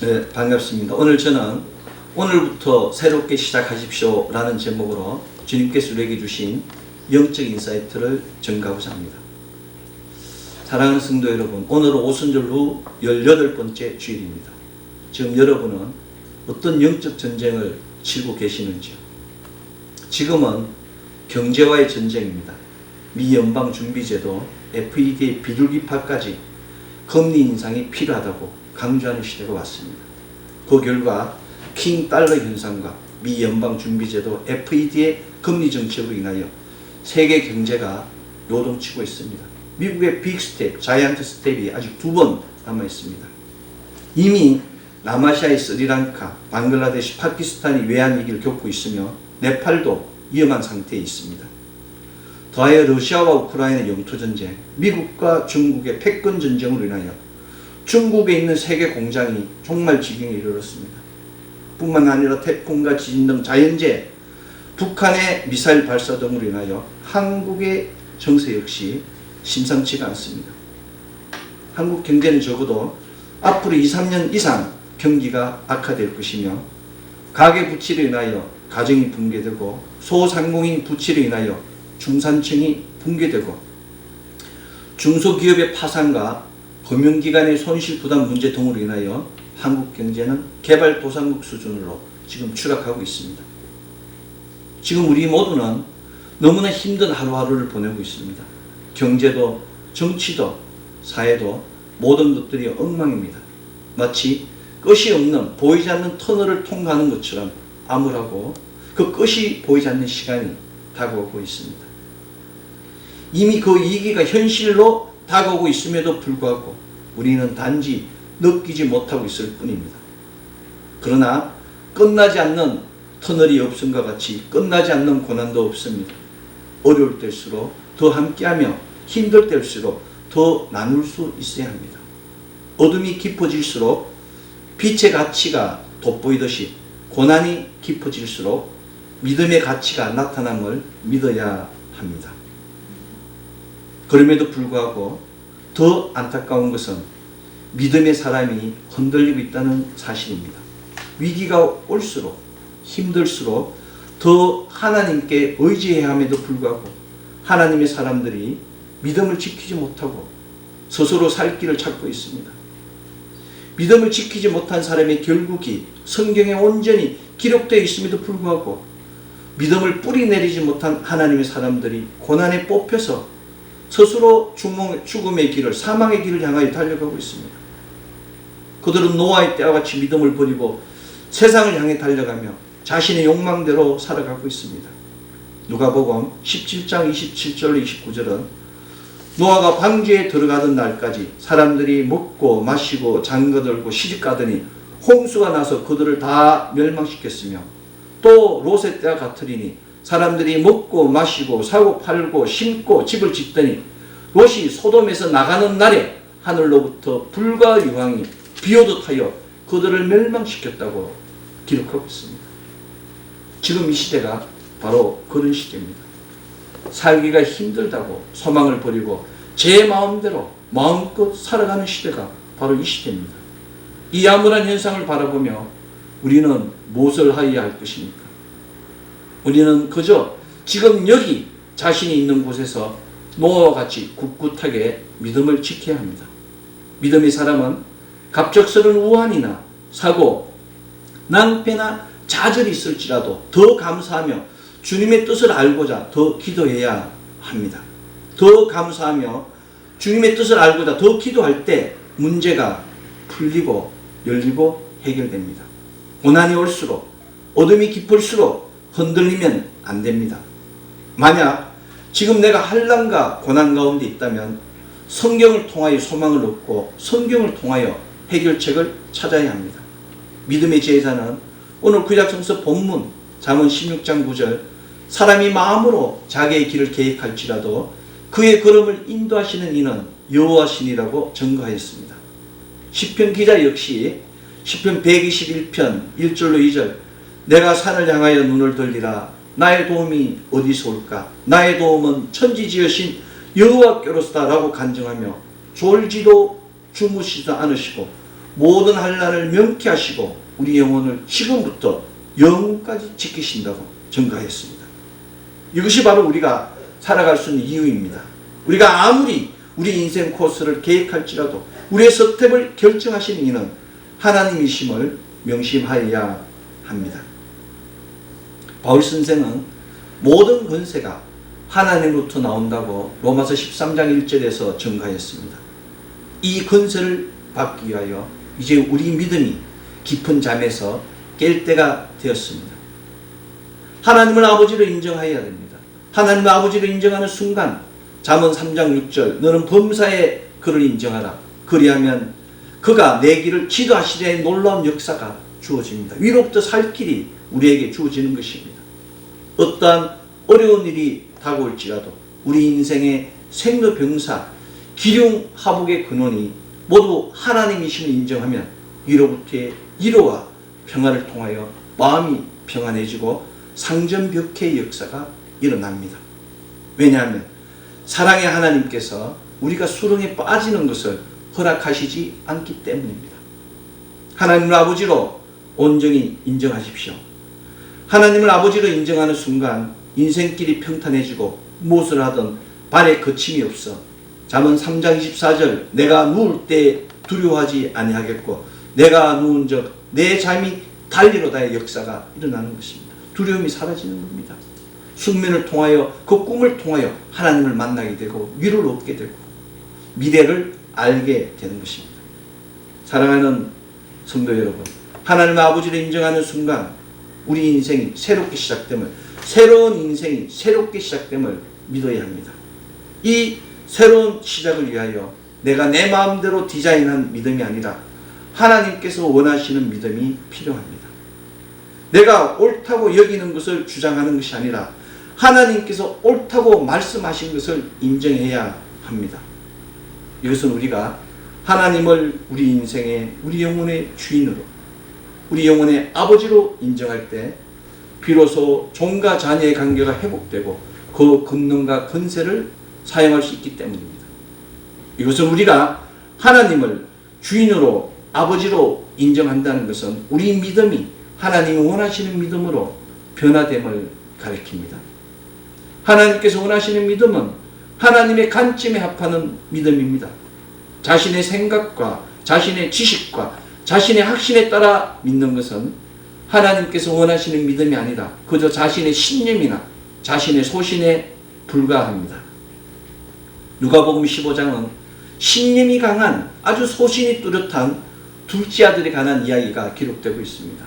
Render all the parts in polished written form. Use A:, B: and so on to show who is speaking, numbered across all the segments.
A: 네, 반갑습니다. 오늘 저는 오늘부터 새롭게 시작하십시오 라는 제목으로 주님께서 우리에게 주신 영적 인사이트를 전가하고자 합니다. 사랑하는 성도 여러분, 오늘은 오순절 후 18번째 주일입니다. 지금 여러분은 어떤 영적 전쟁을 치르고 계시는지요? 지금은 경제와의 전쟁입니다. 미 연방준비제도 FED의 비둘기파까지 금리 인상이 필요하다고 강조하는 시대가 왔습니다. 그 결과 킹 달러 현상과 미 연방준비제도 FED의 금리 정책으로 인하여 세계 경제가 요동치고 있습니다. 미국의 빅 스텝, 자이언트 스텝이 아직 2번 남아 있습니다. 이미 남아시아의 스리랑카, 방글라데시, 파키스탄이 외환 위기를 겪고 있으며 네팔도 위험한 상태에 있습니다. 더하여 러시아와 우크라이나 영토 전쟁, 미국과 중국의 패권 전쟁으로 인하여 중국에 있는 세계 공장이 정말 지경에 이르렀습니다. 뿐만 아니라 태풍과 지진 등 자연재해, 북한의 미사일 발사 등으로 인하여 한국의 정세 역시 심상치가 않습니다. 한국 경제는 적어도 앞으로 2, 3년 이상 경기가 악화될 것이며 가계 부채로 인하여 가정이 붕괴되고 소상공인 부채로 인하여 중산층이 붕괴되고 중소기업의 파산과 금융기관의 손실 부담 문제 등으로 인하여 한국 경제는 개발도상국 수준으로 지금 추락하고 있습니다. 지금 우리 모두는 너무나 힘든 하루하루를 보내고 있습니다. 경제도 정치도 사회도 모든 것들이 엉망입니다. 마치 끝이 없는 보이지 않는 터널을 통과하는 것처럼 암울하고 그 끝이 보이지 않는 시간이 다가오고 있습니다. 이미 그 위기가 현실로 다가오고 있음에도 불구하고 우리는 단지 느끼지 못하고 있을 뿐입니다. 그러나 끝나지 않는 터널이 없음과 같이 끝나지 않는 고난도 없습니다. 어려울 때일수록 더 함께하며 힘들 때일수록 더 나눌 수 있어야 합니다. 어둠이 깊어질수록 빛의 가치가 돋보이듯이 고난이 깊어질수록 믿음의 가치가 나타남을 믿어야 합니다. 그럼에도 불구하고 더 안타까운 것은 믿음의 사람이 흔들리고 있다는 사실입니다. 위기가 올수록 힘들수록 더 하나님께 의지해야 함에도 불구하고 하나님의 사람들이 믿음을 지키지 못하고 스스로 살 길을 찾고 있습니다. 믿음을 지키지 못한 사람의 결국이 성경에 온전히 기록되어 있음에도 불구하고 믿음을 뿌리내리지 못한 하나님의 사람들이 고난에 뽑혀서 스스로 죽음의 길을, 사망의 길을 향하여 달려가고 있습니다. 그들은 노아의 때와 같이 믿음을 버리고 세상을 향해 달려가며 자신의 욕망대로 살아가고 있습니다. 누가복음 17장 27절로 29절은 노아가 방주에 들어가던 날까지 사람들이 먹고 마시고 장거들고 시집가더니 홍수가 나서 그들을 다 멸망시켰으며 또 롯의 때와 같으리니 사람들이 먹고 마시고 사고 팔고 심고 집을 짓더니 롯이 소돔에서 나가는 날에 하늘로부터 불과 유황이 비오듯 하여 그들을 멸망시켰다고 기록하고 있습니다. 지금 이 시대가 바로 그런 시대입니다. 살기가 힘들다고 소망을 버리고 제 마음대로 마음껏 살아가는 시대가 바로 이 시대입니다. 이 암울한 현상을 바라보며 우리는 무엇을 하여야 할 것입니까? 우리는 그저 지금 여기 자신이 있는 곳에서 노아와 같이 꿋꿋하게 믿음을 지켜야 합니다. 믿음의 사람은 갑작스러운 우환이나 사고, 낭패나 좌절이 있을지라도 더 감사하며 주님의 뜻을 알고자 더 기도해야 합니다. 더 감사하며 주님의 뜻을 알고자 더 기도할 때 문제가 풀리고 열리고 해결됩니다. 고난이 올수록 어둠이 깊을수록 흔들리면 안 됩니다. 만약 지금 내가 환난과 고난 가운데 있다면 성경을 통하여 소망을 얻고 성경을 통하여 해결책을 찾아야 합니다. 믿음의 제자는 오늘 구약성서 본문 잠언 16장 9절 사람이 마음으로 자기의 길을 계획할지라도 그의 걸음을 인도하시는 이는 여호와시니라고 증거하였습니다. 시편 기자 역시 시편 121편 1절로 2절 내가 산을 향하여 눈을 돌리라 나의 도움이 어디서 올까 나의 도움은 천지지으신 여호와께로서다 라고 간증하며 졸지도 주무시지도 않으시고 모든 환난을 명쾌하시고 우리 영혼을 지금부터 영원까지 지키신다고 증거하였습니다. 이것이 바로 우리가 살아갈 수 있는 이유입니다. 우리가 아무리 우리 인생 코스를 계획할지라도 우리의 스텝을 결정하시는 이는 하나님이심을 명심하여야 합니다. 바울 선생은 모든 권세가 하나님으로부터 나온다고 로마서 13장 1절에서 증거하였습니다. 이 권세를 받기 위하여 이제 우리 믿음이 깊은 잠에서 깰 때가 되었습니다. 하나님을 아버지로 인정해야 됩니다. 하나님을 아버지로 인정하는 순간 잠언 3장 6절 너는 범사에 그를 인정하라. 그리하면 그가 내 길을 지도하시리라의 놀라운 역사가 주어집니다. 위로부터 살 길이 우리에게 주어지는 것입니다. 어떠한 어려운 일이 다가올지라도 우리 인생의 생로병사 기륭하복의 근원이 모두 하나님이심을 인정하면 위로부터의 위로와 평화를 통하여 마음이 평안해지고 상전벽해의 역사가 일어납니다. 왜냐하면 사랑의 하나님께서 우리가 수렁에 빠지는 것을 허락하시지 않기 때문입니다. 하나님을 아버지로 온전히 인정하십시오. 하나님을 아버지로 인정하는 순간 인생길이 평탄해지고 무엇을 하든 발에 거침이 없어 잠언 3장 24절 내가 누울 때 두려워하지 아니하겠고 내가 누운 적 내 잠이 달리로다의 역사가 일어나는 것입니다. 두려움이 사라지는 겁니다. 숙면을 통하여 그 꿈을 통하여 하나님을 만나게 되고 위로를 얻게 되고 미래를 알게 되는 것입니다. 사랑하는 성도 여러분, 하나님의 아버지를 인정하는 순간 우리 인생이 새롭게 시작됨을, 새로운 인생이 새롭게 시작됨을 믿어야 합니다. 이 새로운 시작을 위하여 내가 내 마음대로 디자인한 믿음이 아니라 하나님께서 원하시는 믿음이 필요합니다. 내가 옳다고 여기는 것을 주장하는 것이 아니라 하나님께서 옳다고 말씀하신 것을 인정해야 합니다. 이것은 우리가 하나님을 우리 인생의 우리 영혼의 주인으로 우리 영혼의 아버지로 인정할 때 비로소 종과 자녀의 관계가 회복되고 그 권능과 권세를 사용할 수 있기 때문입니다. 이것은 우리가 하나님을 주인으로 아버지로 인정한다는 것은 우리 믿음이 하나님이 원하시는 믿음으로 변화됨을 가리킵니다. 하나님께서 원하시는 믿음은 하나님의 관점에 합하는 믿음입니다. 자신의 생각과 자신의 지식과 자신의 확신에 따라 믿는 것은 하나님께서 원하시는 믿음이 아니라 그저 자신의 신념이나 자신의 소신에 불과합니다. 누가복음 15장은 신념이 강한 아주 소신이 뚜렷한 둘째 아들에 관한 이야기가 기록되고 있습니다.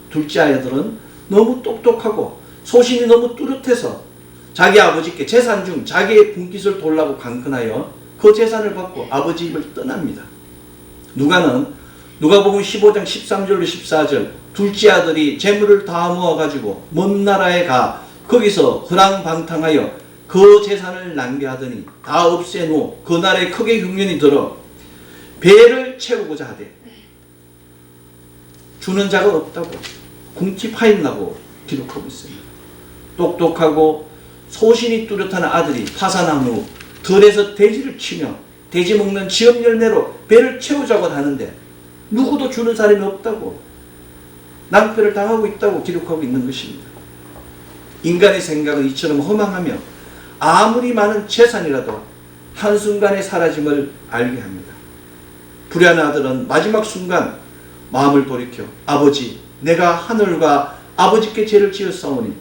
A: 둘째 아들은 너무 똑똑하고 소신이 너무 뚜렷해서 자기 아버지께 재산 중 자기의 분깃을 돌라고 강권하여 그 재산을 받고 아버지 집을 떠납니다. 누가복음 15장 13절로 14절 둘째 아들이 재물을 다 모아가지고 먼 나라에 가 거기서 허랑방탕하여 그 재산을 낭비하더니 다 없애놓고 그 날에 크게 흉년이 들어 배를 채우고자 하되 주는 자가 없다고 궁티 파인다고 기록하고 있습니다. 똑똑하고 소신이 뚜렷한 아들이 파산한 후 들에서 돼지를 치며 돼지 먹는 지업 열매로 배를 채우자고 하는데 누구도 주는 사람이 없다고 낭패를 당하고 있다고 기록하고 있는 것입니다. 인간의 생각은 이처럼 허망하며 아무리 많은 재산이라도 한순간에 사라짐을 알게 합니다. 불의한 아들은 마지막 순간 마음을 돌이켜 아버지 내가 하늘과 아버지께 죄를 지었사오니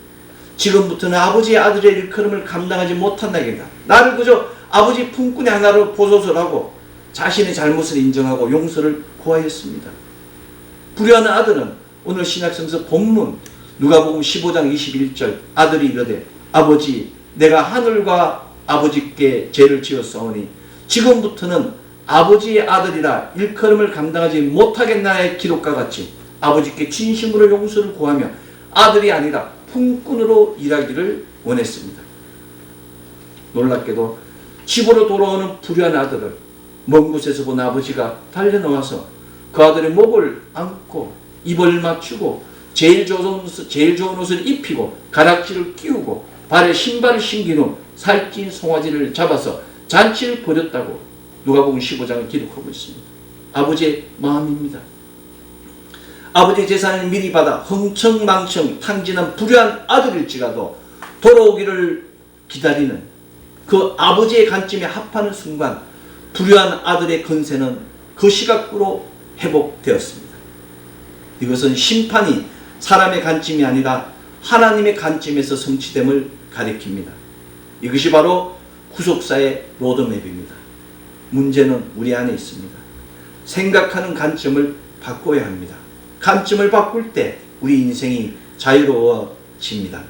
A: 지금부터는 아버지의 아들의 일컬음을 감당하지 못한다겠다. 나를 그저 아버지 품꾼의 하나로 보소서라고 자신의 잘못을 인정하고 용서를 구하였습니다. 불의한 아들은 오늘 신약성서 본문 누가복음 15장 21절 아들이 이르되 아버지 내가 하늘과 아버지께 죄를 지었사오니 지금부터는 아버지의 아들이라 일컬음을 감당하지 못하겠나의 기록과 같이 아버지께 진심으로 용서를 구하며 아들이 아니라 품꾼으로 일하기를 원했습니다. 놀랍게도 집으로 돌아오는 불의한 아들을 먼 곳에서 본 아버지가 달려나와서 그 아들의 목을 안고 입을 맞추고 제일 좋은 옷을 입히고 가락지를 끼우고 발에 신발을 신긴 후 살찐 송아지를 잡아서 잔치를 벌였다고 누가복음 15장을 기록하고 있습니다. 아버지의 마음입니다. 아버지의 재산을 미리 받아 흥청망청 탕진한 불효한 아들일지라도 돌아오기를 기다리는 그 아버지의 관점에 합하는 순간 불효한 아들의 건세는 그 시각으로 회복되었습니다. 이것은 심판이 사람의 관점이 아니라 하나님의 관점에서 성취됨을 가리킵니다. 이것이 바로 구속사의 로드맵입니다. 문제는 우리 안에 있습니다. 생각하는 관점을 바꿔야 합니다. 관점을 바꿀 때 우리 인생이 자유로워집니다.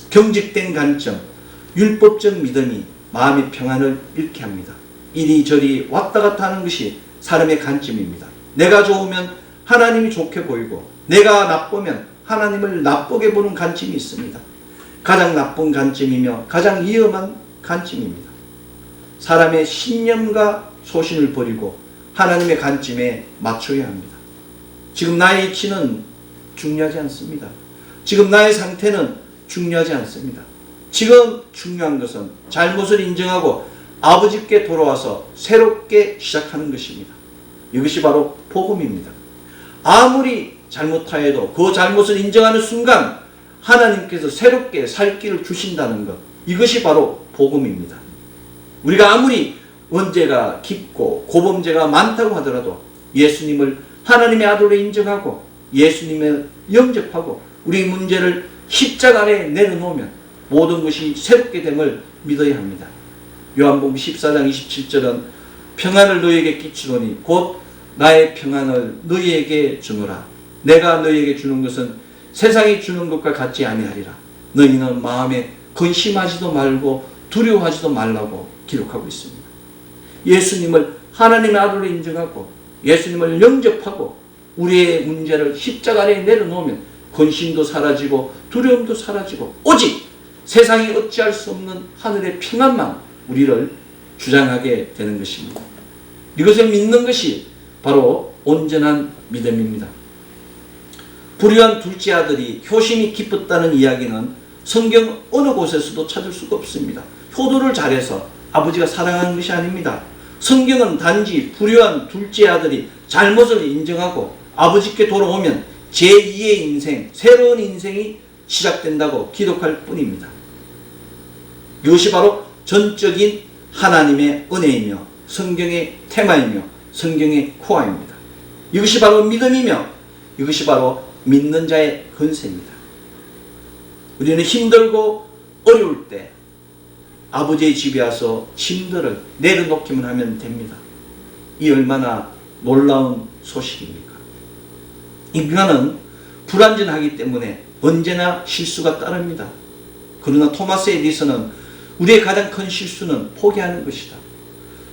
A: 경직된 관점, 율법적 믿음이 마음의 평안을 잃게 합니다. 이리저리 왔다 갔다 하는 것이 사람의 관점입니다. 내가 좋으면 하나님이 좋게 보이고 내가 나쁘면 하나님을 나쁘게 보는 관점이 있습니다. 가장 나쁜 관점이며 가장 위험한 관점입니다. 사람의 신념과 소신을 버리고 하나님의 관점에 맞춰야 합니다. 지금 나의 위치는 중요하지 않습니다. 지금 나의 상태는 중요하지 않습니다. 지금 중요한 것은 잘못을 인정하고 아버지께 돌아와서 새롭게 시작하는 것입니다. 이것이 바로 복음입니다. 아무리 잘못하여도 그 잘못을 인정하는 순간 하나님께서 새롭게 살 길을 주신다는 것, 이것이 바로 복음입니다. 우리가 아무리 원죄가 깊고 고범죄가 많다고 하더라도 예수님을 하나님의 아들로 인정하고 예수님을 영접하고 우리 문제를 십자가 아래에 내려놓으면 모든 것이 새롭게 됨을 믿어야 합니다. 요한복음 14장 27절은 평안을 너희에게 끼치노니 곧 나의 평안을 너희에게 주노라. 내가 너희에게 주는 것은 세상이 주는 것과 같지 아니하리라. 너희는 마음에 근심하지도 말고 두려워하지도 말라고 기록하고 있습니다. 예수님을 하나님의 아들로 인정하고 예수님을 영접하고 우리의 문제를 십자가 아래에 내려놓으면 근심도 사라지고 두려움도 사라지고 오직 세상이 어찌할 수 없는 하늘의 평안만 우리를 주장하게 되는 것입니다. 이것을 믿는 것이 바로 온전한 믿음입니다. 불의한 둘째 아들이 효심이 깊었다는 이야기는 성경 어느 곳에서도 찾을 수가 없습니다. 효도를 잘해서 아버지가 사랑하는 것이 아닙니다. 성경은 단지 불의한 둘째 아들이 잘못을 인정하고 아버지께 돌아오면 제2의 인생, 새로운 인생이 시작된다고 기록할 뿐입니다. 이것이 바로 전적인 하나님의 은혜이며 성경의 테마이며 성경의 코어입니다. 이것이 바로 믿음이며 이것이 바로 믿는 자의 권세입니다. 우리는 힘들고 어려울 때 아버지의 집에 와서 짐들을 내려놓기만 하면 됩니다. 이 얼마나 놀라운 소식입니까? 인간은 불완전하기 때문에 언제나 실수가 따릅니다. 그러나 토마스 에디슨은 우리의 가장 큰 실수는 포기하는 것이다.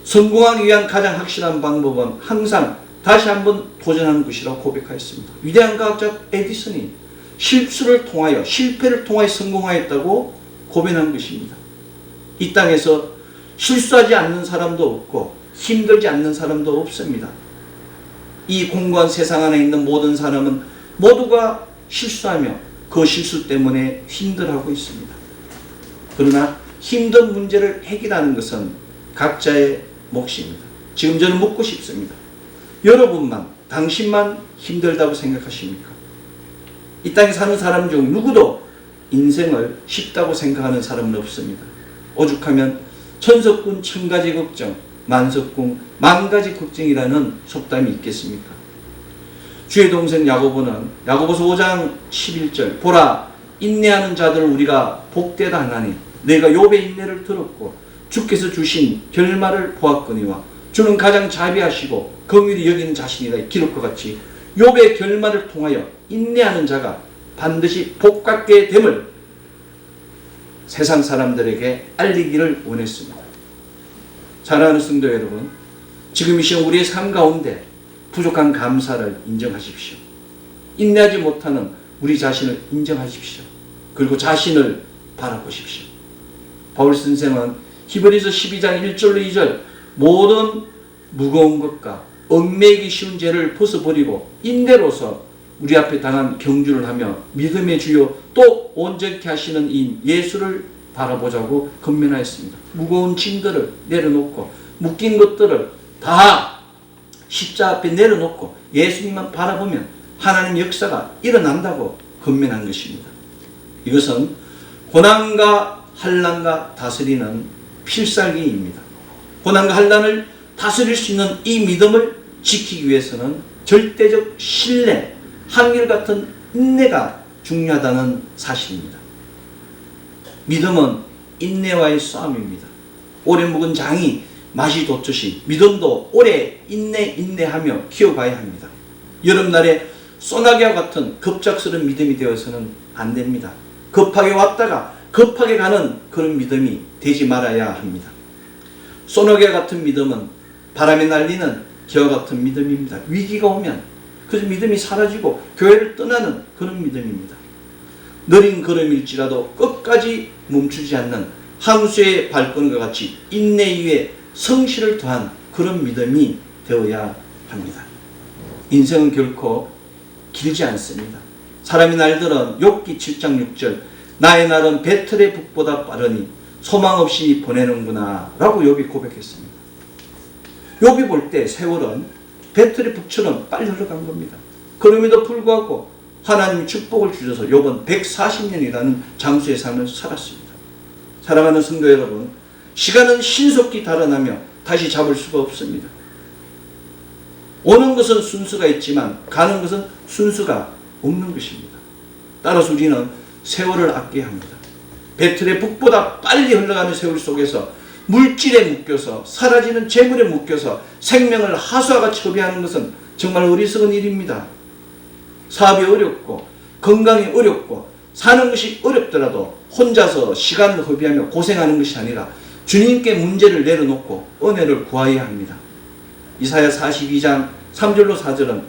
A: 성공하기 위한 가장 확실한 방법은 항상 다시 한번 도전하는 것이라고 고백하였습니다. 위대한 과학자 에디슨이 실수를 통하여 실패를 통하여 성공하였다고 고백한 것입니다. 이 땅에서 실수하지 않는 사람도 없고 힘들지 않는 사람도 없습니다. 이 공고한 세상 안에 있는 모든 사람은 모두가 실수하며 그 실수 때문에 힘들어하고 있습니다. 그러나 힘든 문제를 해결하는 것은 각자의 몫입니다. 지금 저는 묻고 싶습니다. 여러분만, 당신만 힘들다고 생각하십니까? 이 땅에 사는 사람 중 누구도 인생을 쉽다고 생각하는 사람은 없습니다. 오죽하면 천석군 천가지 걱정, 만석군 만가지 걱정이라는 속담이 있겠습니까? 주의 동생 야고보는 야고보서 5장 11절 보라 인내하는 자들을 우리가 복되다 하나니 너희가 욥의 인내를 들었고 주께서 주신 결말을 보았거니와 주는 가장 자비하시고 긍휼히 여기는 자신이라 기록과 같이 욥의 결말을 통하여 인내하는 자가 반드시 복받게 됨을 세상 사람들에게 알리기를 원했습니다. 사랑하는 성도 여러분, 지금 이 시간 우리의 삶 가운데 부족한 감사를 인정하십시오. 인내하지 못하는 우리 자신을 인정하십시오. 그리고 자신을 바라보십시오. 바울 선생은 히브리서 12장 1절로 2절 모든 무거운 것과 얽매이기 쉬운 죄를 벗어버리고 인내로서 우리 앞에 당한 경주를 하며 믿음의 주요 또 온전케 하시는 이 예수를 바라보자고 권면하였습니다. 무거운 짐들을 내려놓고 묶인 것들을 다 십자 앞에 내려놓고 예수님만 바라보면 하나님 역사가 일어난다고 건면한 것입니다. 이것은 고난과 환난과 다스리는 필살기입니다. 고난과 환난을 다스릴 수 있는 이 믿음을 지키기 위해서는 절대적 신뢰, 한결같은 인내가 중요하다는 사실입니다. 믿음은 인내와의 싸움입니다. 오래 묵은 장이 맛이 돋듯이 믿음도 오래 인내하며 키워가야 합니다. 여름날에 소나기와 같은 급작스러운 믿음이 되어서는 안 됩니다. 급하게 왔다가 급하게 가는 그런 믿음이 되지 말아야 합니다. 소나기와 같은 믿음은 바람에 날리는 기와 같은 믿음입니다. 위기가 오면 그 믿음이 사라지고 교회를 떠나는 그런 믿음입니다. 느린 걸음일지라도 끝까지 멈추지 않는 항수의 발걸음과 같이 인내 위에 성실을 더한 그런 믿음이 되어야 합니다. 인생은 결코 길지 않습니다. 사람이 날들은 욥기 7장 6절 나의 날은 배틀의 북보다 빠르니 소망 없이 보내는구나 라고 욥이 고백했습니다. 욥이 볼 때 세월은 배틀의 북처럼 빨리 흘러간 겁니다. 그럼에도 불구하고 하나님이 축복을 주셔서 욥은 140년이라는 장수의 삶을 살았습니다. 사랑하는 성도 여러분, 시간은 신속히 달아나며 다시 잡을 수가 없습니다. 오는 것은 순수가 있지만 가는 것은 순수가 없는 것입니다. 따라서 우리는 세월을 아껴야 합니다. 배틀의 북보다 빨리 흘러가는 세월 속에서 물질에 묶여서 사라지는 재물에 묶여서 생명을 하수와 같이 허비하는 것은 정말 어리석은 일입니다. 사업이 어렵고 건강이 어렵고 사는 것이 어렵더라도 혼자서 시간을 허비하며 고생하는 것이 아니라 주님께 문제를 내려놓고 은혜를 구해야 합니다. 이사야 42장 3절로 4절은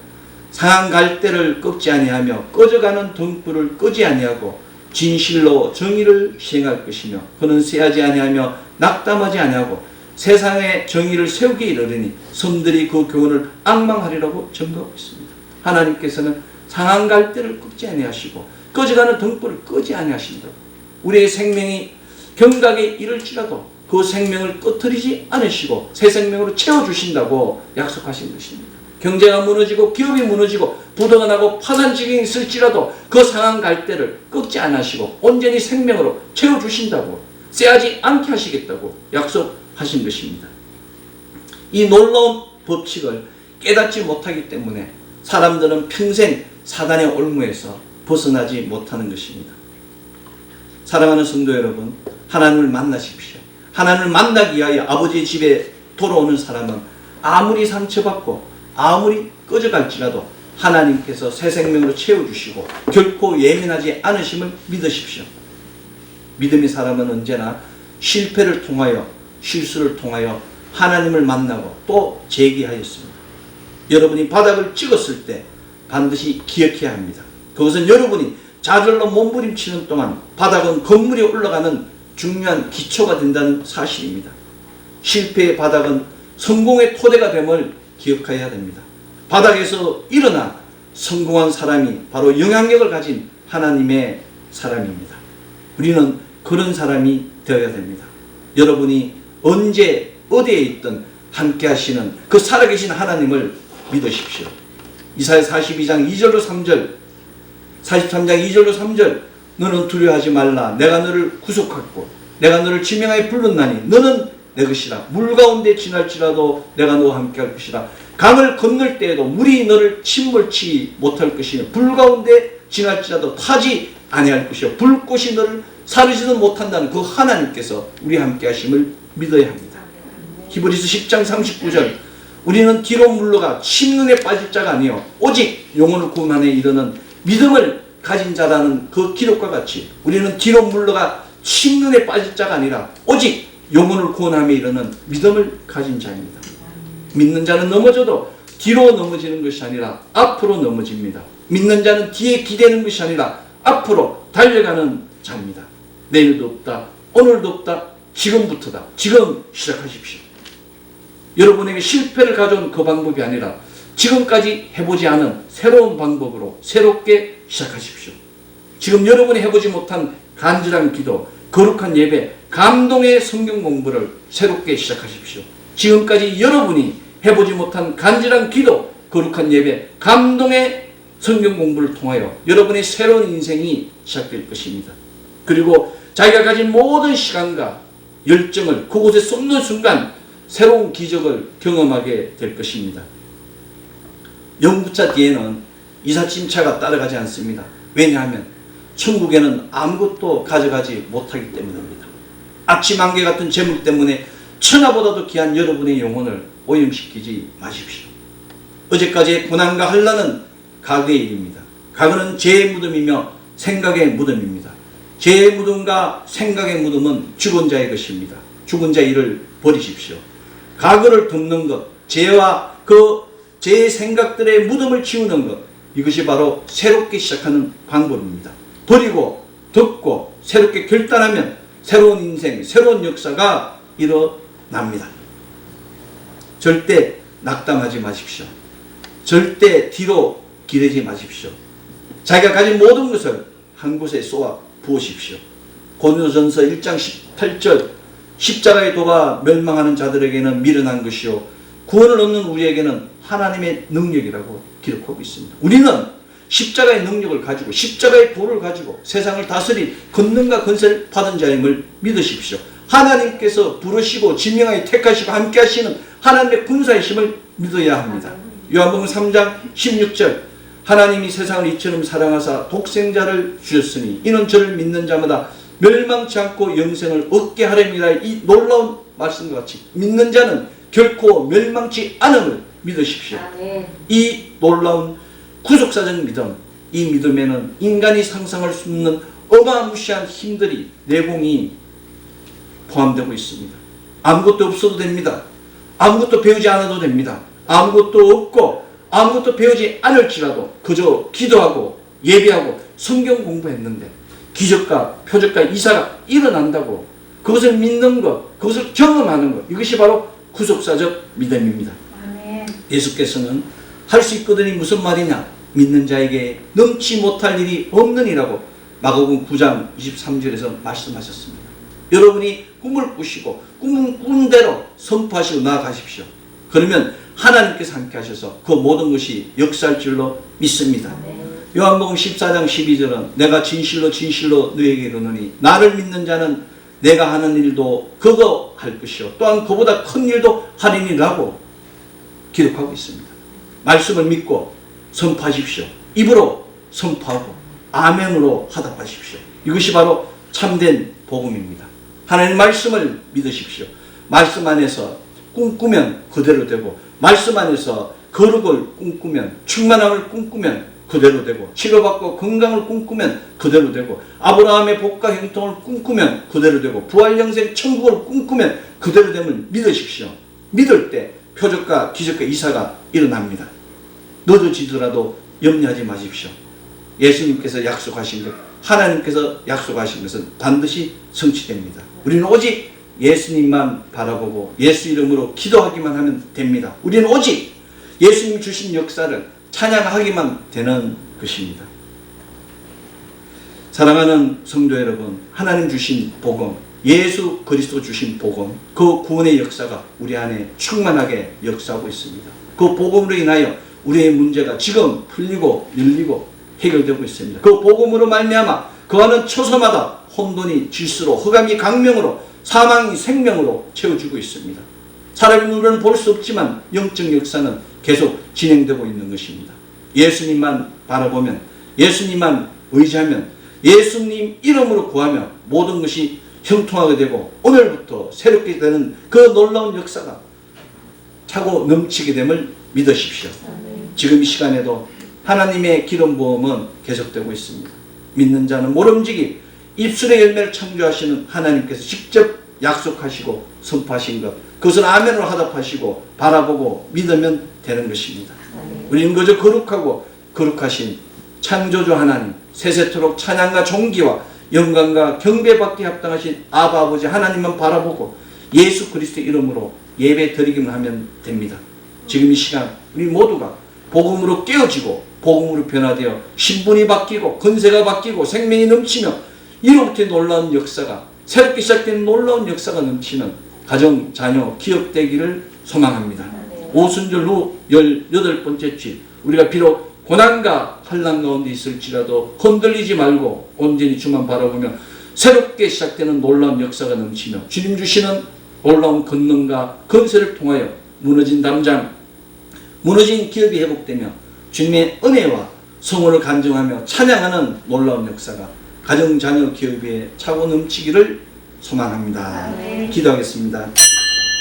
A: 상한 갈대를 꺾지 아니하며 꺼져가는 등불을 끄지 아니하고 진실로 정의를 시행할 것이며 그는 쇠하지 아니하며 낙담하지 아니하고 세상에 정의를 세우게 이르리니 섬들이 그 교훈을 앙망하리라고 증거하고 있습니다. 하나님께서는 상한 갈대를 꺾지 아니하시고 꺼져가는 등불을 끄지 아니하신다고. 우리의 생명이 경각에 이를지라도 그 생명을 꺼트리지 않으시고 새 생명으로 채워주신다고 약속하신 것입니다. 경제가 무너지고 기업이 무너지고 부도가 나고 파산 지경이 있을지라도 그 상한 갈대를 꺾지 않으시고 온전히 생명으로 채워주신다고 쇠하지 않게 하시겠다고 약속하신 것입니다. 이 놀라운 법칙을 깨닫지 못하기 때문에 사람들은 평생 사단의 올무에서 벗어나지 못하는 것입니다. 사랑하는 성도 여러분, 하나님을 만나십시오. 하나님을 만나기 위하여 아버지의 집에 돌아오는 사람은 아무리 상처받고 아무리 꺼져갈지라도 하나님께서 새 생명으로 채워주시고 결코 예민하지 않으심을 믿으십시오. 믿음의 사람은 언제나 실패를 통하여 실수를 통하여 하나님을 만나고 또 재기하였습니다. 여러분이 바닥을 찍었을 때 반드시 기억해야 합니다. 그것은 여러분이 좌절로 몸부림치는 동안 바닥은 건물이 올라가는 중요한 기초가 된다는 사실입니다. 실패의 바닥은 성공의 토대가 됨을 기억해야 됩니다. 바닥에서 일어나 성공한 사람이 바로 영향력을 가진 하나님의 사람입니다. 우리는 그런 사람이 되어야 됩니다. 여러분이 언제 어디에 있든 함께 하시는 그 살아계신 하나님을 믿으십시오. 이사야 42장 2절로 3절 43장 2절로 3절 너는 두려워하지 말라. 내가 너를 구속하고 내가 너를 지명하여 불렀나니 너는 내 것이라. 물 가운데 지날지라도 내가 너와 함께 할 것이라. 강을 건널 때에도 물이 너를 침몰치 못할 것이며 불 가운데 지날지라도 타지 아니할 것이요 불꽃이 너를 사르지는 못한다는 그 하나님께서 우리와 함께 하심을 믿어야 합니다. 히브리서 10장 39절 우리는 뒤로 물러가 침눈에 빠질 자가 아니요 오직 영혼을 구원하에 이르는 믿음을 가진 자라는 그 기록과 같이 우리는 뒤로 물러가 침눈에 빠질 자가 아니라 오직 영혼을 구원함에 이르는 믿음을 가진 자입니다. 믿는 자는 넘어져도 뒤로 넘어지는 것이 아니라 앞으로 넘어집니다. 믿는 자는 뒤에 기대는 것이 아니라 앞으로 달려가는 자입니다. 내일도 없다. 오늘도 없다. 지금부터다. 지금 시작하십시오. 여러분에게 실패를 가져온 그 방법이 아니라 지금까지 해보지 않은 새로운 방법으로 새롭게 시작하십시오. 지금 여러분이 해보지 못한 간절한 기도, 거룩한 예배, 감동의 성경 공부를 새롭게 시작하십시오. 지금까지 여러분이 해보지 못한 간절한 기도, 거룩한 예배, 감동의 성경 공부를 통하여 여러분의 새로운 인생이 시작될 것입니다. 그리고 자기가 가진 모든 시간과 열정을 그곳에 쏟는 순간 새로운 기적을 경험하게 될 것입니다. 영부차 뒤에는 이삿짐차가 따라가지 않습니다. 왜냐하면 천국에는 아무것도 가져가지 못하기 때문입니다. 아침 안개 같은 재물 때문에 천하보다도 귀한 여러분의 영혼을 오염시키지 마십시오. 어제까지의 고난과 환난은 과거의 일입니다. 과거는 죄의 무덤이며 생각의 무덤입니다. 죄의 무덤과 생각의 무덤은 죽은 자의 것입니다. 죽은 자의 일을 버리십시오. 과거를 덮는 것, 죄와 그 죄의 생각들의 무덤을 치우는 것, 이것이 바로 새롭게 시작하는 방법입니다. 버리고 덮고 새롭게 결단하면 새로운 인생, 새로운 역사가 일어납니다. 절대 낙담하지 마십시오. 절대 뒤로 기대지 마십시오. 자기가 가진 모든 것을 한 곳에 쏘아 부으십시오. 고린도전서 1장 18절 십자가의 도가 멸망하는 자들에게는 미련한 것이요 구원을 얻는 우리에게는 하나님의 능력이라고 기록하고 있습니다. 우리는 십자가의 능력을 가지고 십자가의 도를 가지고 세상을 다스릴 권능과 권세를 받은 자임을 믿으십시오. 하나님께서 부르시고 지명하여 택하시고 함께 하시는 하나님의 군사이심을 믿어야 합니다. 요한복음 3장 16절 하나님이 세상을 이처럼 사랑하사 독생자를 주셨으니 이는 저를 믿는 자마다 멸망치 않고 영생을 얻게 하렵니다. 이 놀라운 말씀과 같이 믿는 자는 결코 멸망치 않음을 믿으십시오. 이 놀라운 구속사적 믿음, 이 믿음에는 인간이 상상할 수 없는 어마무시한 힘들이, 내공이 포함되고 있습니다. 아무것도 없어도 됩니다. 아무것도 배우지 않아도 됩니다. 아무것도 없고 아무것도 배우지 않을지라도 그저 기도하고 예배하고 성경 공부했는데 기적과 표적과 이사가 일어난다고 그것을 믿는 것, 그것을 경험하는 것, 이것이 바로 구속사적 믿음입니다. 예수께서는 할 수 있거든이 무슨 말이냐? 믿는 자에게 넘지 못할 일이 없느니라고 마가복음 9장 23절에서 말씀하셨습니다. 여러분이 꿈을 꾸시고 꿈을 꾼 대로 선포하시고 나아가십시오. 그러면 하나님께서 함께 하셔서 그 모든 것이 역사할 줄로 믿습니다. 요한복음 14장 12절은 내가 진실로 진실로 너에게 이르노니 나를 믿는 자는 내가 하는 일도 그거 할 것이요 또한 그보다 큰 일도 하리니라고 기록하고 있습니다. 말씀을 믿고 선포하십시오. 입으로 선포하고 아멘으로 화답하십시오. 이것이 바로 참된 복음입니다. 하나님의 말씀을 믿으십시오. 말씀 안에서 꿈꾸면 그대로 되고 말씀 안에서 거룩을 꿈꾸면 충만함을 꿈꾸면 그대로 되고 치료받고 건강을 꿈꾸면 그대로 되고 아브라함의 복과 형통을 꿈꾸면 그대로 되고 부활영생 천국을 꿈꾸면 그대로 됨을 믿으십시오. 믿을 때 표적과 기적과 이사가 일어납니다. 늦어지더라도 염려하지 마십시오. 예수님께서 약속하신 것, 하나님께서 약속하신 것은 반드시 성취됩니다. 우리는 오직 예수님만 바라보고 예수 이름으로 기도하기만 하면 됩니다. 우리는 오직 예수님 주신 역사를 찬양하기만 되는 것입니다. 사랑하는 성도 여러분, 하나님 주신 복음, 예수 그리스도 주신 복음, 그 구원의 역사가 우리 안에 충만하게 역사하고 있습니다. 그 복음으로 인하여 우리의 문제가 지금 풀리고 열리고 해결되고 있습니다. 그 복음으로 말미암아 그 안은 처소마다 혼돈이 질서로, 흑암이 강명으로, 사망이 생명으로 채워주고 있습니다. 사람의 눈으로는 볼 수 없지만 영적 역사는 계속 진행되고 있는 것입니다. 예수님만 바라보면, 예수님만 의지하면, 예수님 이름으로 구하며 모든 것이 형통하게 되고 오늘부터 새롭게 되는 그 놀라운 역사가 차고 넘치게 됨을 믿으십시오. 지금 이 시간에도 하나님의 기름 부음은 계속되고 있습니다. 믿는 자는 모름지기 입술의 열매를 창조하시는 하나님께서 직접 약속하시고 선포하신 것, 그것을 아멘으로 화답하시고 바라보고 믿으면 되는 것입니다. 우리는 그저 거룩하고 거룩하신 창조주 하나님, 세세토록 찬양과 존귀와 영광과 경배받기에 합당하신 아바 아버지 하나님만 바라보고 예수 그리스도의 이름으로 예배 드리기만 하면 됩니다. 지금 이 시간 우리 모두가 복음으로 깨어지고 복음으로 변화되어 신분이 바뀌고 건세가 바뀌고 생명이 넘치며 이로부터의 놀라운 역사가, 새롭게 시작된 놀라운 역사가 넘치는 가정, 자녀, 기업 되기를 소망합니다. 오순절 후 18번째 주일, 우리가 비록 고난과 환난 가운데 있을지라도 흔들리지 말고 온전히 주만 바라보며 새롭게 시작되는 놀라운 역사가 넘치며 주님 주시는 놀라운 권능과 건세를 통하여 무너진 담장, 무너진 기업이 회복되며 주님의 은혜와 성원을 간증하며 찬양하는 놀라운 역사가 가정, 자녀, 기업에 차고 넘치기를 소망합니다. 기도하겠습니다.